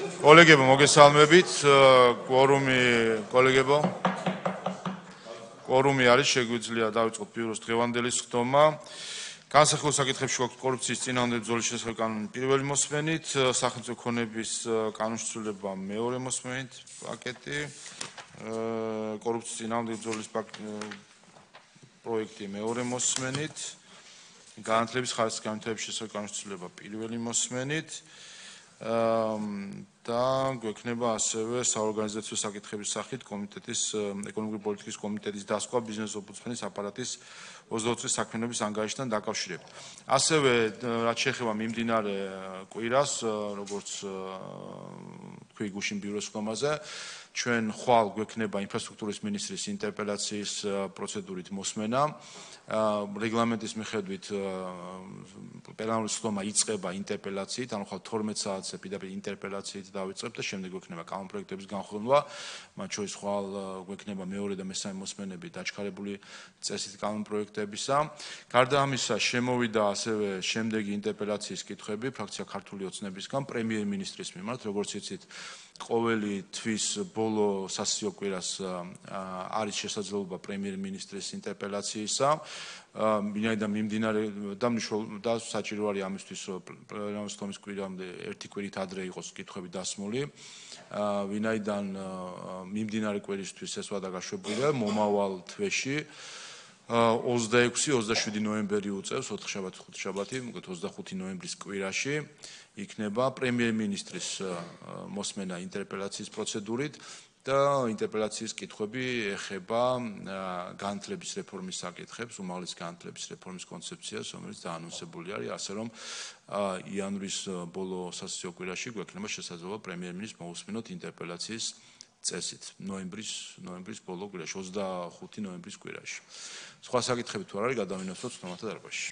კოლეგებო, მოგესალმებით. კვორუმი არის, შეგვიძლია დავიწყოთ ბიუროს დღევანდელი სხდომა. განსახილულ საკითხებში გვაქვს კორუფციის წინააღმდეგ ბრძოლის შესახებ კანონის პირველი მოსმენით, სახელმწიფო ქონების კანონშცვლილება მეორე მოსმენით პაკეტი, კორუფციის წინააღმდეგ ბრძოლის პროექტი მეორე მოსმენით, განათლების ხარისხის განვითარების შესახებ კანონშცვლილება პირველი მოსმენით. და გვექნება ასევე საორგანიზაციო საკითხების სახით კომიტეტის ეკონომიკური პოლიტიკის კომიტეტის დასკვა ბიზნეს ომბუდსმენის აპარატის 24 წლის საქმიანობის ანგარიშთან დაკავშირებით. ასევე რაც შეეხება მიმდინარე კვირას, როგორც თქვი გუშინ ბიუროს სხდომაზე, ჩვენ ხვალ გვექნება ინფრასტრუქტურის მინისტრის ინტერპელაციის პროცედურით მოსმენა. რეგლამენტის მიხედვით პლენარული სხდომა იწყება ინტერპელაციით, ანუ ხვალ 12 საათზე პირდაპირ ინტერპელაციით დავიწყებთ და შემდეგ გვექნება კანონპროექტების განხილვა, მათ შორის ხვალ გვექნება მეორე და მესამე მოსმენები დაჩქარებული წესით კანონპროექტებისა. გარდა ამისა, შემოვიდა ასევე შემდეგი ინტერპელაციის კითხვები ფრაქცია ქართული ოცნებისგან პრემიერ-მინისტრის მიმართ, როგორც იცით, ყოველი თვის ბოლო სასიო კვირას არის შესაძლებლობა პრემიერ-მინისტრის ინტერპელაციისა. ვინაიდან მიმდინარე და საჭირო არის ამისთვის პლენარული სხდომის კვირამდე ერთი კვირით ადრე იყოს კითხვები დასმული. ვინაიდან მიმდინარე კვირისთვის ეს ვადა გაშვებულია მომავალ თვეში 26-27 ნოემბერი უწევს 4 შაბათი 5 შაბათი, მოკლედ 25 ნოემბრის კვირაში იქნება პრემიერ-მინისტრის მოსმენა ინტერპელაციის პროცედურით და ინტერპელაციის კითხვები ეხება განათლების რეფორმის საკითხებს, უმაღლესი განათლების რეფორმის კონცეფციას, რომელიც დაანონსებული არის, ასე რომ იანვრის ბოლო სასიო კვირაში გვექნება შესაძლებლობა პრემიერ-მინისტრს მოусმინოთ ინტერპელაციის წესით ნოემბრის ბოლო კვირაში 25 ნოემბრის კვირაში. სხვა საკითხები თუ არ არის, გადავინაცვლოთ სხდომათა დარბაზში.